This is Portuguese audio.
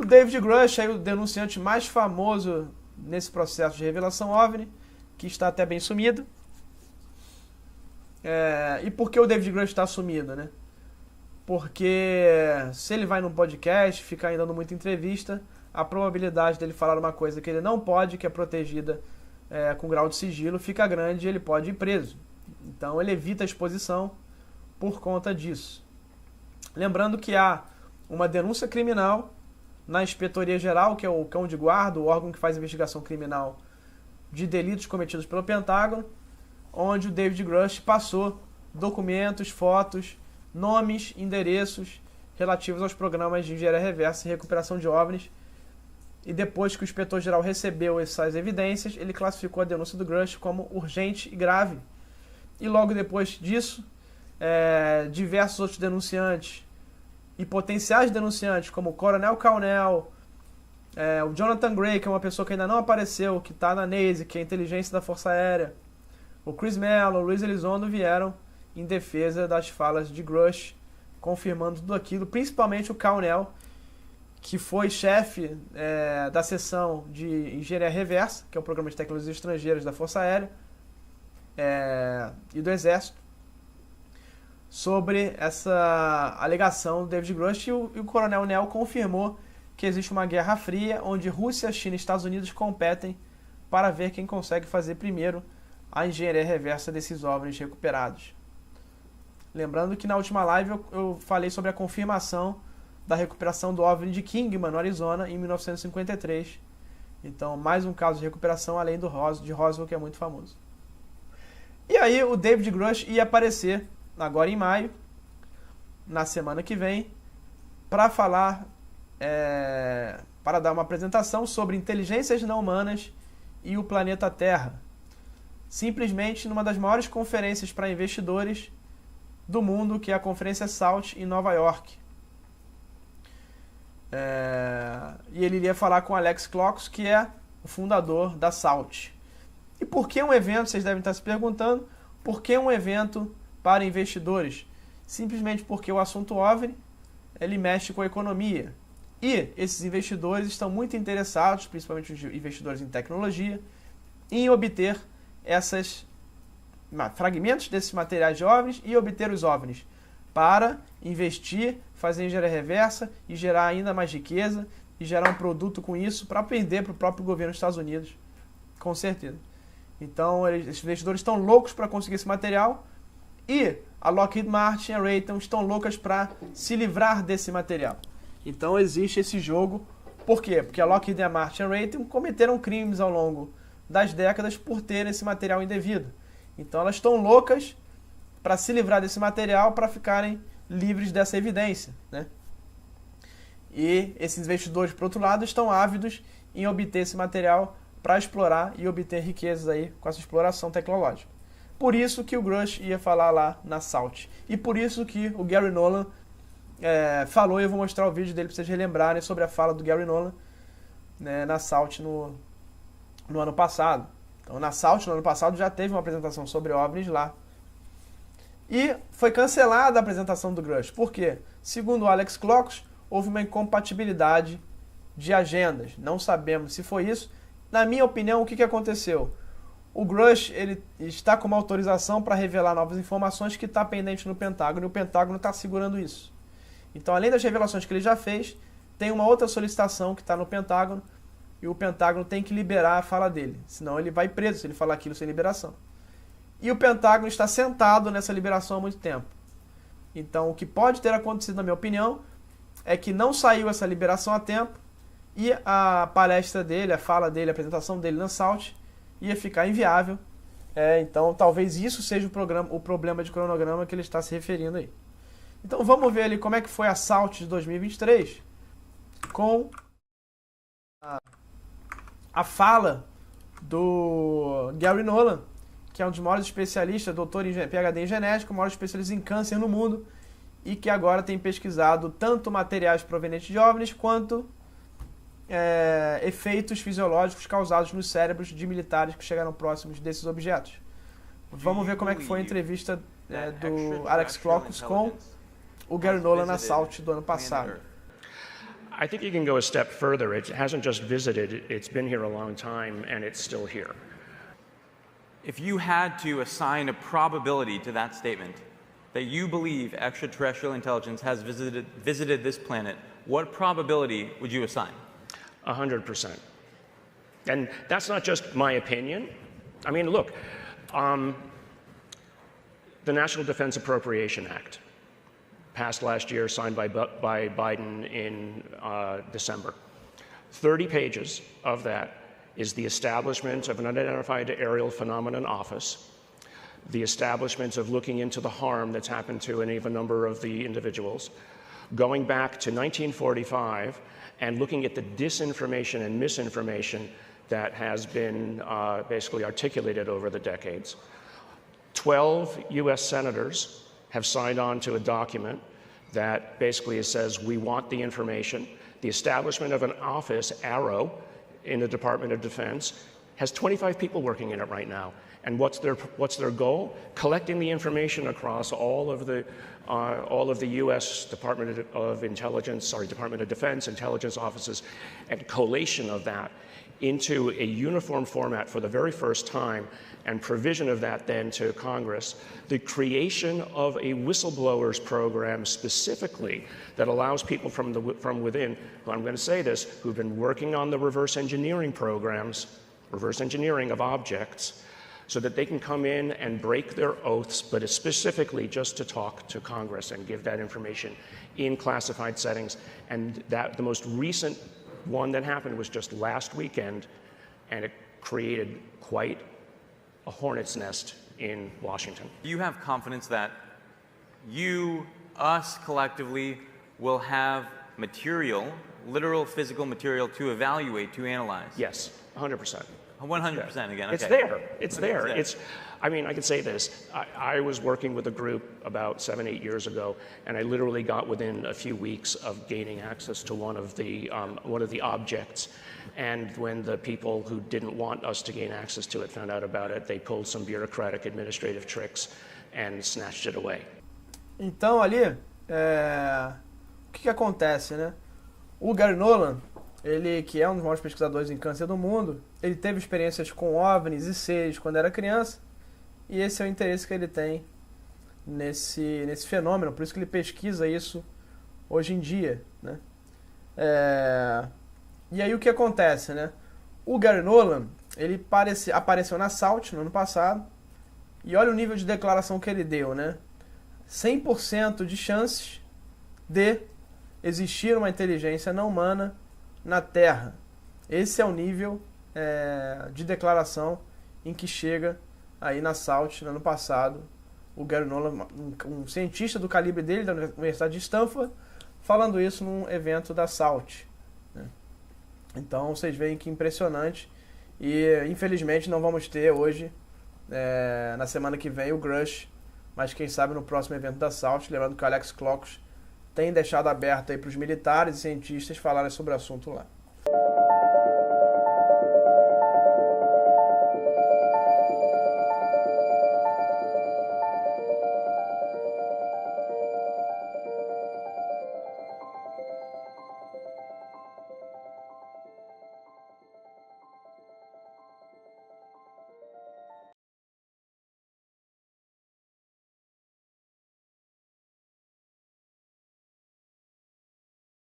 O David Grush, aí, o denunciante mais famoso nesse processo de revelação OVNI, que está até bem sumido. E por que o David Grush está sumido, né? Porque se ele vai num podcast, fica ainda dando muita entrevista, a probabilidade dele falar uma coisa que ele não pode, que é protegida com grau de sigilo, fica grande e ele pode ir preso. Então ele evita a exposição por conta disso. Lembrando que há uma denúncia criminal na Inspetoria Geral, que é o cão de guarda, o órgão que faz investigação criminal de delitos cometidos pelo Pentágono, onde o David Grush passou documentos, fotos, nomes, endereços relativos aos programas de engenharia reversa e recuperação de OVNIs. E depois que o inspetor-geral recebeu essas evidências, ele classificou a denúncia do Grush como urgente e grave. E logo depois disso, diversos outros denunciantes e potenciais denunciantes, como o Coronel Caunel, o Jonathan Gray, que é uma pessoa que ainda não apareceu, que está na NASE, que é a inteligência da Força Aérea, o Chris Mello, o Luiz Elizondo vieram em defesa das falas de Grush, confirmando tudo aquilo, principalmente o Caunel, que foi chefe da seção de engenharia reversa, que é o programa de tecnologias estrangeiras da Força Aérea e do Exército, sobre essa alegação do David Grush, e o Coronel Nel confirmou que existe uma guerra fria, onde Rússia, China e Estados Unidos competem para ver quem consegue fazer primeiro a engenharia reversa desses OVNIs recuperados. Lembrando que na última live eu falei sobre a confirmação da recuperação do OVNI de Kingman, no Arizona, em 1953. Então, mais um caso de recuperação, além de Roswell, que é muito famoso. E aí, o David Grush ia aparecer, agora em maio, na semana que vem, para falar, para dar uma apresentação sobre inteligências não humanas e o planeta Terra. Simplesmente numa das maiores conferências para investidores do mundo, que é a Conferência SALT em Nova York. E ele iria falar com Alex Klox, que é o fundador da SALT. E por que um evento, vocês devem estar se perguntando, por que um evento para investidores? Simplesmente porque o assunto OVNI, ele mexe com a economia. E esses investidores estão muito interessados, principalmente os investidores em tecnologia, em obter esses fragmentos desses materiais de OVNIs e obter os OVNIs para investir, fazer engenharia reversa e gerar ainda mais riqueza e gerar um produto com isso para vender para o próprio governo dos Estados Unidos, com certeza. Então, esses investidores estão loucos para conseguir esse material e a Lockheed Martin e a Raytheon estão loucas para se livrar desse material. Então, existe esse jogo. Por quê? Porque a Lockheed Martin e a Raytheon cometeram crimes ao longo das décadas por ter esse material indevido. Então, elas estão loucas para se livrar desse material, para ficarem livres dessa evidência, né? E esses investidores, por outro lado, estão ávidos em obter esse material para explorar e obter riquezas aí com essa exploração tecnológica. Por isso que o Grush ia falar lá na SALT. E por isso que o Gary Nolan falou, e eu vou mostrar o vídeo dele para vocês relembrarem sobre a fala do Gary Nolan, né, na SALT no ano passado. Então, na SALT, no ano passado, já teve uma apresentação sobre OVNIs lá. E foi cancelada a apresentação do Grush. Por quê? Segundo o Alex Klox, houve uma incompatibilidade de agendas. Não sabemos se foi isso. Na minha opinião, o que aconteceu? O Grush, ele está com uma autorização para revelar novas informações que está pendente no Pentágono, e o Pentágono está segurando isso. Então, além das revelações que ele já fez, tem uma outra solicitação que está no Pentágono, e o Pentágono tem que liberar a fala dele, senão ele vai preso se ele falar aquilo sem liberação. E o Pentágono está sentado nessa liberação há muito tempo. Então, o que pode ter acontecido, na minha opinião, é que não saiu essa liberação a tempo, e a palestra dele, a fala dele, a apresentação dele na SALT ia ficar inviável. Então, talvez isso seja o problema de cronograma que ele está se referindo aí. Então, vamos ver ali como é que foi a SALT de 2023 com a fala do Gary Nolan, que é um dos maiores especialistas, doutor em PhD em genética, o maior especialista em câncer no mundo, e que agora tem pesquisado tanto materiais provenientes de OVNIs quanto efeitos fisiológicos causados nos cérebros de militares que chegaram próximos desses objetos. Vamos ver como é que foi a entrevista do Alex Klox com o Gary Nolan na SALT do ano passado. I think you can go a step further. It hasn't just visited, it's been here a long time, and it's still here. If you had to assign a probability to that statement, that you believe extraterrestrial intelligence has visited this planet, what probability would you assign? 100%. And that's not just my opinion. I mean, look, the National Defense Appropriation Act, passed last year, signed by Biden in December. 30 pages of that is the establishment of an unidentified aerial phenomenon office, the establishment of looking into the harm that's happened to any of a number of the individuals, going back to 1945 and looking at the disinformation and misinformation that has been basically articulated over the decades. 12 US senators have signed on to a document that basically says we want the information. The establishment of an office, AARO, in the Department of Defense, has 25 people working in it right now. And what's their goal? Collecting the information across all of the U.S. Department of Defense intelligence offices, and collation of that into a uniform format for the very first time, and provision of that then to Congress, the creation of a whistleblowers program specifically that allows people from within, who I'm going to say this, who've been working on the reverse engineering programs, reverse engineering of objects, so that they can come in and break their oaths, but specifically just to talk to Congress and give that information in classified settings. And that the most recent one that happened was just last weekend, and it created quite a hornet's nest in Washington. Do you have confidence that us collectively, will have material, literal physical material to evaluate, to analyze? Yes, 100%. 100% again, okay. It's there. It's there. I mean, I could say this. I was working with a group about 7-8 years ago, and I literally got within a few weeks of gaining access to one of the objects. And when the people who didn't want us to gain access to it found out about it, they pulled some bureaucratic administrative tricks and snatched it away. Então, ali, o que acontece, né? O Gary Nolan, ele que é um dos maiores pesquisadores em câncer do mundo, ele teve experiências com OVNIs e seres quando era criança, e esse é o interesse que ele tem nesse fenômeno, por isso que ele pesquisa isso hoje em dia, né? E aí o que acontece, né? O Gary Nolan, ele apareceu na SALT no ano passado, e olha o nível de declaração que ele deu, né? 100% de chances de existir uma inteligência não humana na Terra. Esse é o nível de declaração em que chega aí na SALT no ano passado o Gary Nolan, um cientista do calibre dele da Universidade de Stanford, falando isso num evento da SALT, né? Então vocês veem que impressionante, e infelizmente não vamos ter hoje, na semana que vem, o Grush, mas quem sabe no próximo evento da SALT, lembrando que o Alex Klokus tem deixado aberto aí para os militares e cientistas falarem sobre o assunto lá.